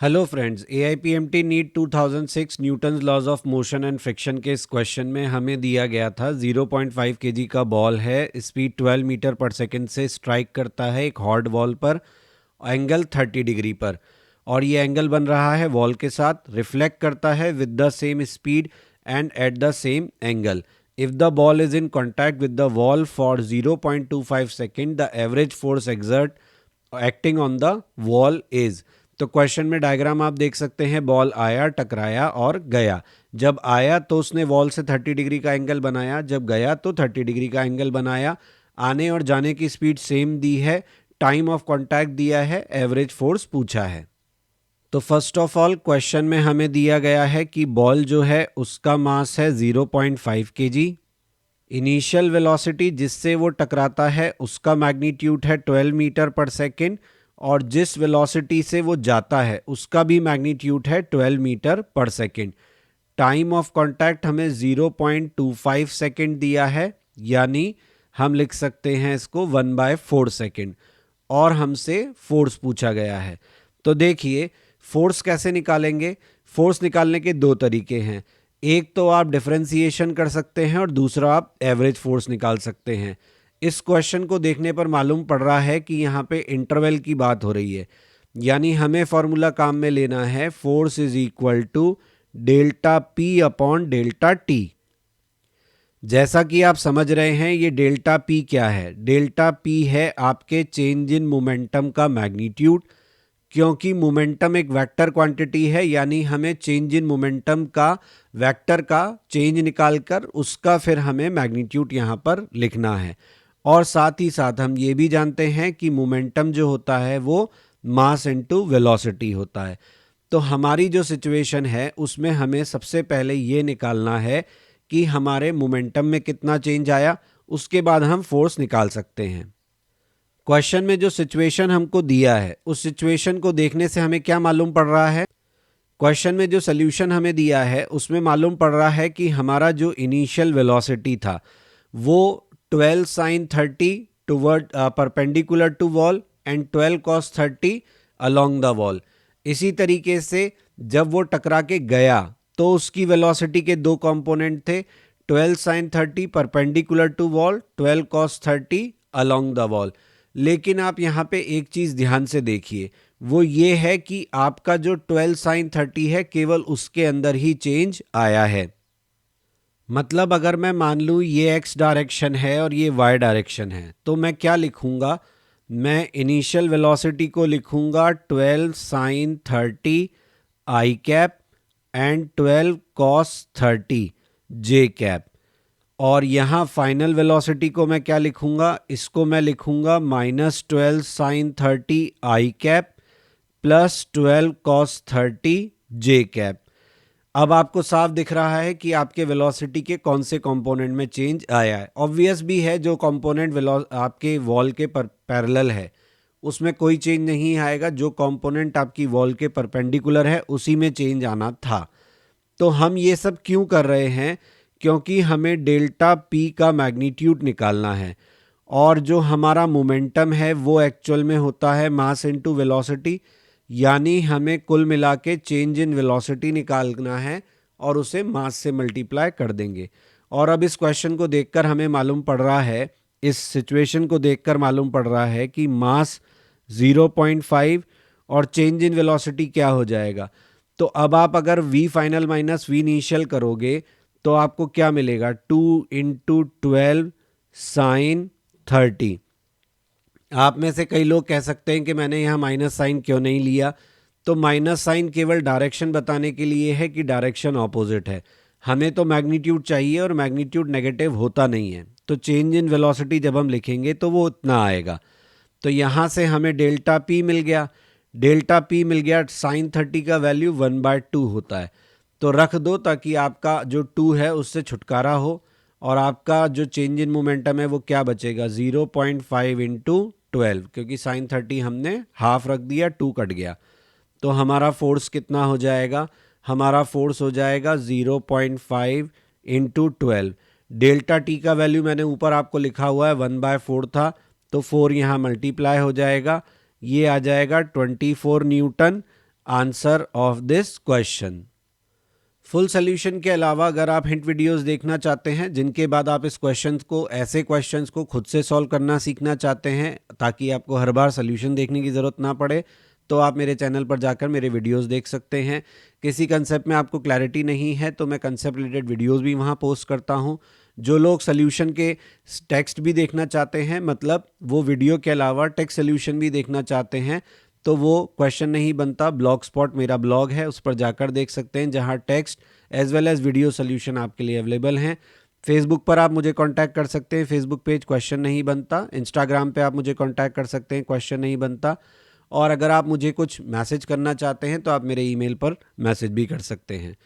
Hello friends, AIPMT NEET 2006 Newton's laws of motion and friction के इस question में हमें दिया गया था 0.5 kg का बॉल है, स्पीड 12 मीटर पर सेकंड से स्ट्राइक करता है एक हार्ड वॉल पर, एंगल 30 डिग्री पर, और ये एंगल बन रहा है वॉल के साथ, रिफ्लेक्ट करता है with the same speed and at the same angle. If the ball is in contact with the wall for 0.25 second, the average force exert acting on the wall is. तो question में diagram आप देख सकते हैं. Ball आया, टकराया और गया. जब आया तो उसने वॉल से 30 डिग्री का एंगल बनाया, जब गया तो 30 डिग्री का एंगल बनाया. आने और जाने की स्पीड सेम दी है, टाइम ऑफ कांटेक्ट दिया है, एवरेज फोर्स पूछा है. तो फर्स्ट ऑफ ऑल क्वेश्चन में हमें दिया गया है कि बॉल जो है उसका मास है 0.5 kg. इनिशियल वेलोसिटी जिससे वो टकराता है उसका मैग्नीट्यूड है 12 मीटर पर सेकेंड, और जिस वेलोसिटी से वो जाता है उसका भी मैग्नीट्यूड है 12 मीटर पर सेकेंड. टाइम ऑफ कांटेक्ट हमें 0.25 सेकेंड दिया है, यानी हम लिख सकते हैं इसको 1/4 सेकेंड, और हमसे फोर्स पूछा गया है. तो देखिए फोर्स कैसे निकालेंगे. फोर्स निकालने के दो तरीके हैं. एक तो आप डिफरेंशिएशन कर सकते हैं और दूसरा आप एवरेज फोर्स निकाल सकते हैं. इस क्वेश्चन को देखने पर मालूम पड़ रहा है कि यहाँ पे इंटरवल की बात हो रही है, यानी हमें फॉर्मूला काम में लेना है force is equal to delta P upon delta T. जैसा कि आप समझ रहे हैं ये डेल्टा पी क्या है. डेल्टा पी है आपके चेंज इन मोमेंटम का मैग्नीट्यूड. क्योंकि मोमेंटम एक वेक्टर क्वांटिटी है, यानी हमें चेंज इन मोमेंटम का वेक्टर का चेंज निकालकर उसका फिर हमें मैग्नीट्यूड यहाँ पर लिखना है. और साथ ही साथ हम ये भी जानते हैं कि मोमेंटम जो होता है वो मास इनटू वेलोसिटी होता है. तो हमारी जो सिचुएशन है उसमें हमें सबसे पहले ये निकालना है कि हमारे मोमेंटम में कितना चेंज आया, उसके बाद हम फोर्स निकाल सकते हैं. क्वेश्चन में जो सिचुएशन हमको दिया है उस सिचुएशन को देखने से हमें क्या मालूम पड़ रहा है. क्वेश्चन में जो सोल्यूशन हमें दिया है उसमें मालूम पड़ रहा है कि हमारा जो इनिशियल वेलोसिटी था वो 12 sin 30 toward perpendicular to wall and 12 cos 30 along the wall. इसी तरीके से जब वो टकरा के गया तो उसकी वेलोसिटी के दो कंपोनेंट थे, 12 sin 30 perpendicular to wall, 12 cos 30 along the wall. लेकिन आप यहाँ पे एक चीज़ ध्यान से देखिए, वो ये है कि आपका जो 12 sin 30 है केवल उसके अंदर ही चेंज आया है. मतलब अगर मैं मान लूँ ये x डायरेक्शन है और ये y डायरेक्शन है, तो मैं क्या लिखूँगा. मैं इनिशियल वेलोसिटी को लिखूँगा 12 sin 30 i cap and 12 cos 30 j cap. और यहाँ फाइनल वेलोसिटी को मैं क्या लिखूँगा, इसको मैं लिखूँगा -12 sin 30 i cap plus 12 cos 30 j cap. अब आपको साफ दिख रहा है कि आपके वेलोसिटी के कौन से कंपोनेंट में चेंज आया है. ऑब्वियस भी है जो कंपोनेंट आपके वॉल के पैरेलल है उसमें कोई चेंज नहीं आएगा, जो कंपोनेंट आपकी वॉल के परपेंडिकुलर है उसी में चेंज आना था. तो हम ये सब क्यों कर रहे हैं, क्योंकि हमें डेल्टा पी का मैग्नीट्यूड निकालना है, और जो हमारा मोमेंटम है वो एक्चुअल में होता है मास इनटू वेलोसिटी, यानी हमें कुल मिला के चेंज इन वेलोसिटी निकालना है और उसे मास से मल्टीप्लाई कर देंगे. और अब इस क्वेश्चन को देखकर हमें मालूम पड़ रहा है, इस सिचुएशन को देखकर मालूम पड़ रहा है कि मास 0.5 और चेंज इन वेलोसिटी क्या हो जाएगा. तो अब आप अगर v final minus v initial करोगे तो आपको क्या मिलेगा, 2 इंटू 12 साइन 30. आप में से कई लोग कह सकते हैं कि मैंने यहाँ माइनस साइन क्यों नहीं लिया. तो माइनस साइन केवल डायरेक्शन बताने के लिए है कि डायरेक्शन ऑपोजिट है. हमें तो मैग्नीट्यूड चाहिए और मैग्नीट्यूड नेगेटिव होता नहीं है, तो चेंज इन वेलोसिटी जब हम लिखेंगे तो वो उतना आएगा. तो यहाँ से हमें डेल्टा पी मिल गया. डेल्टा पी मिल गया, साइन 30 का वैल्यू 1/2 होता है. तो रख दो ताकि आपका जो 2 है उससे छुटकारा हो, और आपका जो चेंज इन मोमेंटम है वो क्या बचेगा, 0.5 इंटू 12, क्योंकि साइन 30 हमने हाफ रख दिया, 2 कट गया. तो हमारा फोर्स कितना हो जाएगा, हमारा फोर्स हो जाएगा 0.5 इंटू 12. डेल्टा टी का वैल्यू मैंने ऊपर आपको लिखा हुआ है 1/4 था, तो 4 यहाँ मल्टीप्लाई हो जाएगा, ये आ जाएगा 24 Newton answer of this question. Full solution के अलावा अगर आप हिंट वीडियोस देखना चाहते हैं जिनके बाद आप इस क्वेश्चन को, ऐसे क्वेश्चंस को खुद से सॉल्व करना सीखना चाहते हैं ताकि आपको हर बार सोल्यूशन देखने की ज़रूरत ना पड़े, तो आप मेरे चैनल पर जाकर मेरे वीडियोस देख सकते हैं। किसी कंसेप्ट में आपको क्लैरिटी नहीं है तो मैं कंसेप्ट रिलेटेड वीडियोस भी वहाँ पोस्ट करता हूँ। जो लोग सोल्यूशन के टेक्स्ट भी देखना चाहते हैं, मतलब वो वीडियो के अलावा टेक्स्ट सोल्यूशन भी देखना चाहते हैं, तो वो क्वेश्चन नहीं बनता ब्लॉग स्पॉट मेरा ब्लॉग है, उस पर जाकर देख सकते हैं, जहाँ text as well as video solution आपके लिए अवेलेबल हैं। फेसबुक पर आप मुझे कांटेक्ट कर सकते हैं, फेसबुक पेज क्वेश्चन नहीं बनता। इंस्टाग्राम पे आप मुझे कांटेक्ट कर सकते हैं, क्वेश्चन नहीं बनता। और अगर आप मुझे कुछ मैसेज करना चाहते हैं तो आप मेरे ईमेल पर मैसेज भी कर सकते हैं।